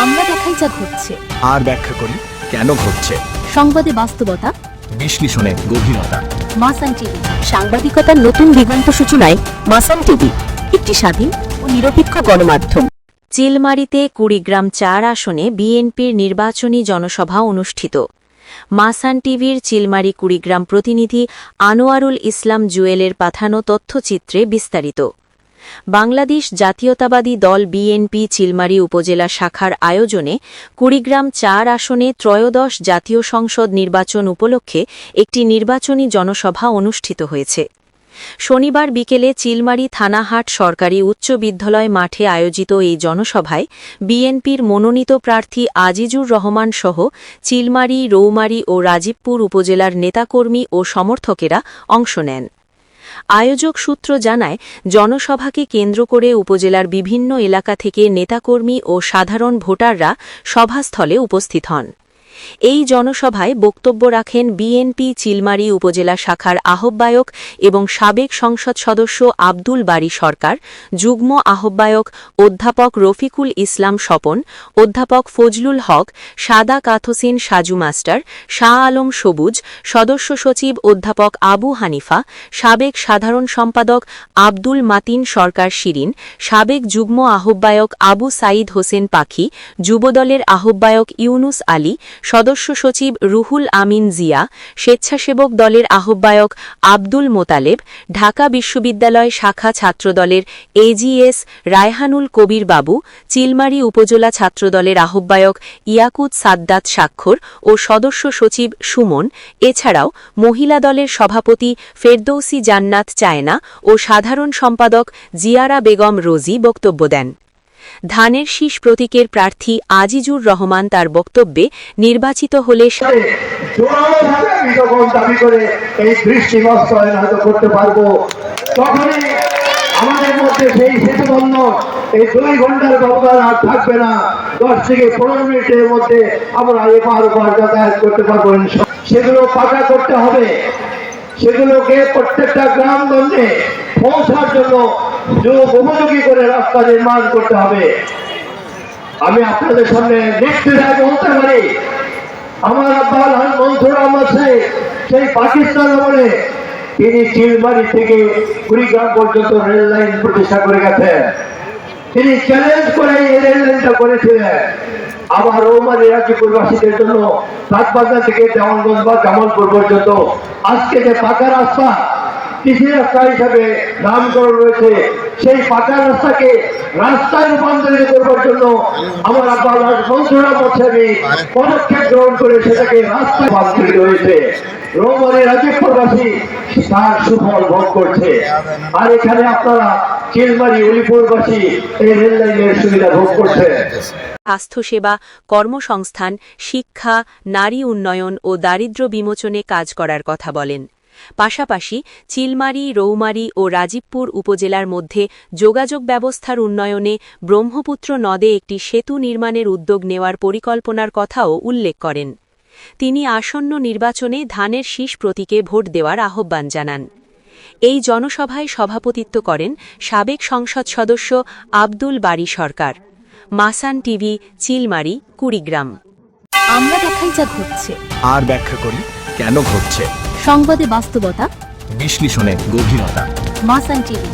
আমরা দেখাই যা ঘটছে, আর ব্যাখ্যা করি কেন ঘটছে। সংবাদে বাস্তবতা, বিশ্লেষণে গভীরতা। মাসান টিভি, সাংবাদিকতার নতুন দিগন্ত সূচনায় মাসান টিভি, একটি স্বাধীন ও নিরপেক্ষ গণমাধ্যম। চিলমারীতে কুড়িগ্রাম ৪ আসনে বিএনপির নির্বাচনী জনসভা অনুষ্ঠিত। মাসান টিভির চিলমারী কুড়িগ্রাম প্রতিনিধি আনোয়ারুল ইসলাম জুয়েলের পাঠানো তথ্যচিত্রে বিস্তারিত। বাংলাদেশ জাতীয়তাবাদী দল বিএনপি চিলমারী উপজেলা শাখার আয়োজনে কুড়িগ্রাম ৪ আসনে ত্রয়োদশ জাতীয় সংসদ নির্বাচন উপলক্ষে একটি নির্বাচনী জনসভা অনুষ্ঠিত হয়েছে। শনিবার বিকেলে চিলমারী থানাহাট সরকারি উচ্চ বিদ্যালয় মাঠে আয়োজিত এই জনসভায় বিএনপির মনোনীত প্রার্থী আজিজুর রহমান সহ চিলমারী, রৌমারী ও রাজীবপুর উপজেলার নেতাকর্মী ও সমর্থকেরা অংশ নেন। আয়োজক সূত্র জানায়, জনসভাকে কেন্দ্র করে উপজেলার বিভিন্ন এলাকা থেকে নেতাকর্মী ও সাধারণ ভোটাররা সভাস্থলে উপস্থিত হন। এই জনসভায় বক্তব্য রাখেন বিএনপি চিলমারী উপজেলা শাখার আহ্বায়ক এবং সাবেক সংসদ সদস্য আব্দুল বারী সরকার, যুগ্ম আহ্বায়ক অধ্যাপক রফিকুল ইসলাম স্বপন, অধ্যাপক ফজলুল হক, সাদা কাথসিন সাজু মাস্টার, শাহ আলম সবুজ, সদস্য সচিব অধ্যাপক আবু হানিফা, সাবেক সাধারণ সম্পাদক আব্দুল মাতিন সরকার শিরিন, সাবেক যুগ্ম আহ্বায়ক আবু সাইদ হোসেন পাখি, যুবদলের আহ্বায়ক ইউনুস আলী, সদস্য সচিব রুহুল আমিন জিয়া, স্বেচ্ছাসেবক দলের আহ্বায়ক আব্দুল মোতালেব, ঢাকা বিশ্ববিদ্যালয় শাখা ছাত্রদলের এজিএস রায়হানুল কবির বাবু, চিলমারী উপজেলা ছাত্রদলের আহ্বায়ক ইয়াকুত সাদ্দাত স্বাক্ষর ও সদস্য সচিব সুমন, এছাড়াও মহিলা দলের সভাপতি ফেরদৌসী জান্নাত চায়না ও সাধারণ সম্পাদক জিয়ারা বেগম রোজি বক্তব্য দেন। ধানের শীষ প্রতীকের প্রার্থী আজিজুর রহমান তার বক্তব্যে নির্বাচিত হলে আমাদের মধ্যে সেই সেতুবন্ধন এই 2 ঘন্টার ব্যবধান আর থাকবে না। 10 থেকে 15 মিনিটের মধ্যে আমরা এপার ওপার যাতায়াত করতে পারবো। সেগুলো পাকা করতে হবে, সেগুলোকে প্রত্যেকটা গ্রামগঞ্জে পৌঁছার জন্য উপযোগী করে রাস্তা নির্মাণ করতে হবে। আমি আপনাদের সামনে নিশ্চিত বলতে পারি, আমার আব্বাল মনসুর আহমদ সাহেব সেই পাকিস্তান আমলে তিনি চিলমারী থেকে কুড়িগ্রাম পর্যন্ত রেল লাইন প্রতিষ্ঠা করে গেছেন। তিনি চ্যালেঞ্জ করে এই রেল লাইনটা করেছিলেন। আবার রৌমারী রাজীবপুরবাসীদের জন্য বাগবাজার থেকে জামালগঞ্জ বা জামালপুর পর্যন্ত আজকে যে পাকা রাস্তা কৃষি রাস্তা হিসাবে নামকরণ রয়েছে, সেই পাকা রাস্তাকে রাস্তায় রূপান্তরিত করবার জন্য আমার আব্বাল মনসুর আহমদ সাহেব পদক্ষেপ গ্রহণ করে সেটাকে রাস্তায় রূপান্তরিত হয়েছে। রৌমারী রাজীবপুরবাসী তার সুফল ভোগ করছে। আর এখানে আপনারা চিলমারী উলিপুরবাসী এই রেল লাইনের সুবিধা ভোগ করছে। স্বাস্থ্যসেবা, কর্মসংস্থান, শিক্ষা, নারী উন্নয়ন ও দারিদ্র্য বিমোচনে কাজ করার কথা বলেন। পাশাপাশি চিলমারী, রৌমারী ও রাজীবপুর উপজেলার মধ্যে যোগাযোগ ব্যবস্থার উন্নয়নে ব্রহ্মপুত্র নদে একটি সেতু নির্মাণের উদ্যোগ নেওয়ার পরিকল্পনার কথাও উল্লেখ করেন। তিনি আসন্ন নির্বাচনে ধানের শীষ প্রতীকে ভোট দেওয়ার আহ্বান জানান। এই জনসভায় সভাপতিত্ব করেন সাবেক সংসদ সদস্য আব্দুল বারী সরকার। মাসান টিভি, চিলমারী, কুড়িগ্রাম। আমরা দেখাই যা ঘটছে, আর ব্যাখ্যা করি কেন ঘটছে। সংবাদে বাস্তবতা, বিশ্লেষণে গভীরতা। মাসান টিভি।